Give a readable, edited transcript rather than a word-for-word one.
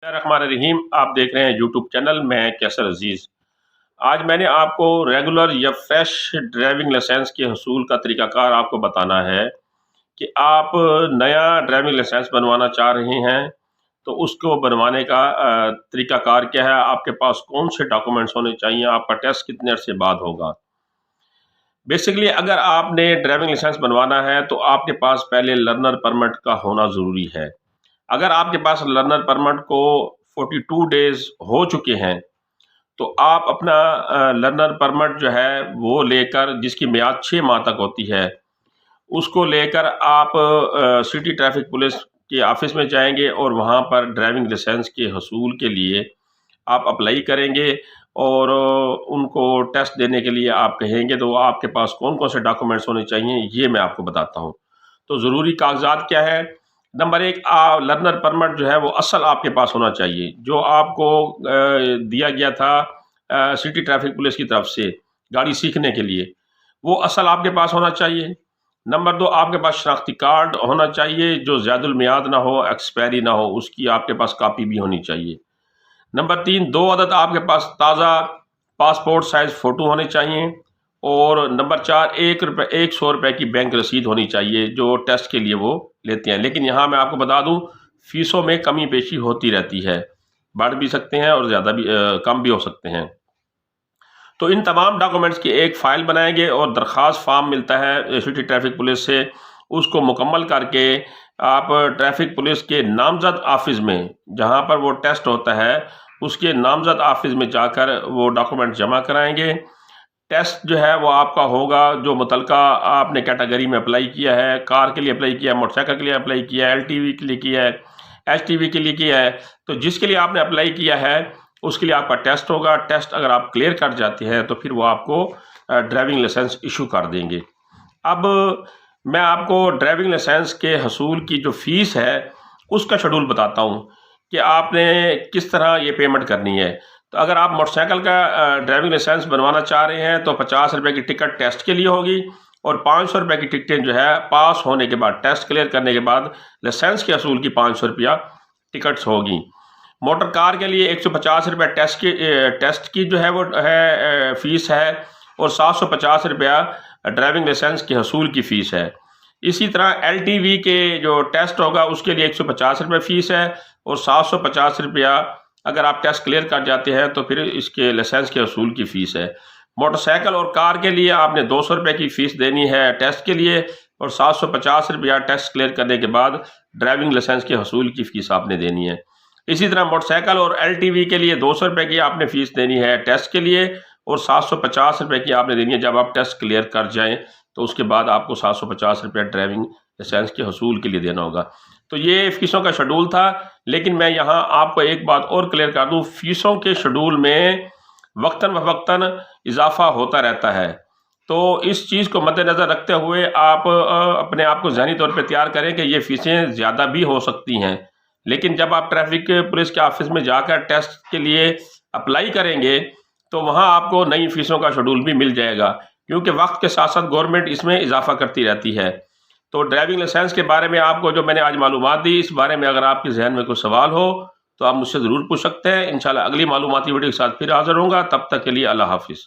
الرحمن الرحیم، آپ دیکھ رہے ہیں یوٹیوب چینل میں کیسر عزیز۔ آج میں نے آپ کو ریگولر یا فریش ڈرائیونگ لائسنس کے حصول کا طریقہ کار آپ کو بتانا ہے کہ آپ نیا ڈرائیونگ لائسنس بنوانا چاہ رہے ہیں تو اس کو بنوانے کا طریقہ کار کیا ہے، آپ کے پاس کون سے ڈاکومنٹس ہونے چاہیے، آپ کا ٹیسٹ کتنے عرصے بعد ہوگا۔ بیسکلی اگر آپ نے ڈرائیونگ لائسنس بنوانا ہے تو آپ کے پاس پہلے لرنر پرمٹ کا ہونا ضروری ہے۔ اگر آپ کے پاس لرنر پرمٹ کو 42 ڈیز ہو چکے ہیں تو آپ اپنا لرنر پرمٹ جو ہے وہ لے کر، جس کی میعاد 6 ماہ تک ہوتی ہے، اس کو لے کر آپ سٹی ٹریفک پولیس کے آفس میں جائیں گے اور وہاں پر ڈرائیونگ لائسنس کے حصول کے لیے آپ اپلائی کریں گے اور ان کو ٹیسٹ دینے کے لیے آپ کہیں گے تو آپ کے پاس کون کون سے ڈاکومنٹس ہونے چاہیے یہ میں آپ کو بتاتا ہوں۔ تو ضروری کاغذات کیا ہے؟ نمبر 1، لرنر پرمٹ جو ہے وہ اصل آپ کے پاس ہونا چاہیے، جو آپ کو دیا گیا تھا سٹی ٹریفک پولیس کی طرف سے گاڑی سیکھنے کے لیے، وہ اصل آپ کے پاس ہونا چاہیے۔ نمبر 2، آپ کے پاس شناختی کارڈ ہونا چاہیے جو زیاد المیعاد نہ ہو، ایکسپائری نہ ہو، اس کی آپ کے پاس کاپی بھی ہونی چاہیے۔ نمبر 3، 2 عدد آپ کے پاس تازہ پاسپورٹ سائز فوٹو ہونے چاہیے۔ اور نمبر 4، 100 روپے کی بینک رسید ہونی چاہیے جو ٹیسٹ کے لیے وہ لیتے ہیں۔ لیکن یہاں میں آپ کو بتا دوں فیسوں میں کمی بیشی ہوتی رہتی ہے، بڑھ بھی سکتے ہیں اور زیادہ بھی کم بھی ہو سکتے ہیں۔ تو ان تمام ڈاکومنٹس کی ایک فائل بنائیں گے اور درخواست فارم ملتا ہے سٹی ٹریفک پولیس سے، اس کو مکمل کر کے آپ ٹریفک پولیس کے نامزد آفس میں، جہاں پر وہ ٹیسٹ ہوتا ہے اس کے نامزد آفس میں جا کر وہ ڈاکومنٹ جمع کرائیں گے۔ ٹیسٹ جو ہے وہ آپ کا ہوگا جو متعلقہ آپ نے کیٹیگری میں اپلائی کیا ہے، کار کے لیے اپلائی کیا ہے، موٹر سائیکل کے لیے اپلائی کیا ہے، LTV کے لیے کیا ہے، HTV کے لیے کیا ہے، تو جس کے لیے آپ نے اپلائی کیا ہے اس کے لیے آپ کا ٹیسٹ ہوگا۔ ٹیسٹ اگر آپ کلیئر کر جاتے ہیں تو پھر وہ آپ کو ڈرائیونگ لائسنس ایشو کر دیں گے۔ اب میں آپ کو ڈرائیونگ لائسنس کے حصول کی جو فیس ہے اس کا شیڈول بتاتا ہوں کہ آپ نے کس طرح یہ پیمنٹ کرنی ہے۔ تو اگر آپ موٹر سائیکل کا ڈرائیونگ لائسنس بنوانا چاہ رہے ہیں تو 50 روپے کی ٹکٹ ٹیسٹ کے لیے ہوگی اور 500 روپے کی ٹکٹیں جو ہے پاس ہونے کے بعد، ٹیسٹ کلیئر کرنے کے بعد لائسنس کے حصول کی 500 روپیہ ٹکٹس ہوگی۔ موٹر کار کے لیے 150 روپے ٹیسٹ کی جو ہے وہ فیس ہے اور 750 روپیہ ڈرائیونگ لائسنس کے حصول کی فیس ہے۔ اسی طرح LTV کے جو ٹیسٹ ہوگا اس کے لیے 150 روپے فیس ہے اور 750 روپیہ اگر آپ ٹیسٹ کلیئر کر جاتے ہیں تو پھر اس کے لائسنس کے حصول کی فیس ہے۔ موٹر سائیکل اور کار کے لیے آپ نے 200 روپے کی فیس دینی ہے ٹیسٹ کے لیے اور 750 روپیہ ٹیسٹ کلیئر کرنے کے بعد ڈرائیونگ لائسنس کے حصول کی فیس آپ نے دینی ہے۔ اسی طرح موٹر سائیکل اور LTV کے لیے 200 روپے کی آپ نے فیس دینی ہے ٹیسٹ کے لیے اور 750 روپے کی آپ نے دینی ہے جب آپ ٹیسٹ کلیئر کر جائیں تو اس کے بعد آپ کو 750 روپے ڈرائیونگ لائسنس کے حصول کے لیے دینا ہوگا۔ تو یہ فیسوں کا شیڈول تھا، لیکن میں یہاں آپ کو ایک بات اور کلیئر کر دوں، فیسوں کے شیڈول میں وقتاً فوقتاً اضافہ ہوتا رہتا ہے، تو اس چیز کو مد نظر رکھتے ہوئے آپ اپنے آپ کو ذہنی طور پہ تیار کریں کہ یہ فیسیں زیادہ بھی ہو سکتی ہیں۔ لیکن جب آپ ٹریفک پولیس کے آفس میں جا کر ٹیسٹ کے لیے اپلائی کریں گے تو وہاں آپ کو نئی فیسوں کا شیڈول بھی مل جائے گا، کیونکہ وقت کے ساتھ ساتھ گورنمنٹ اس میں اضافہ کرتی رہتی ہے۔ تو ڈرائیونگ لائسنس کے بارے میں آپ کو جو میں نے آج معلومات دی، اس بارے میں اگر آپ کے ذہن میں کوئی سوال ہو تو آپ مجھ سے ضرور پوچھ سکتے ہیں۔ انشاءاللہ اگلی معلوماتی ویڈیو کے ساتھ پھر حاضر ہوں گا، تب تک کے لیے اللہ حافظ۔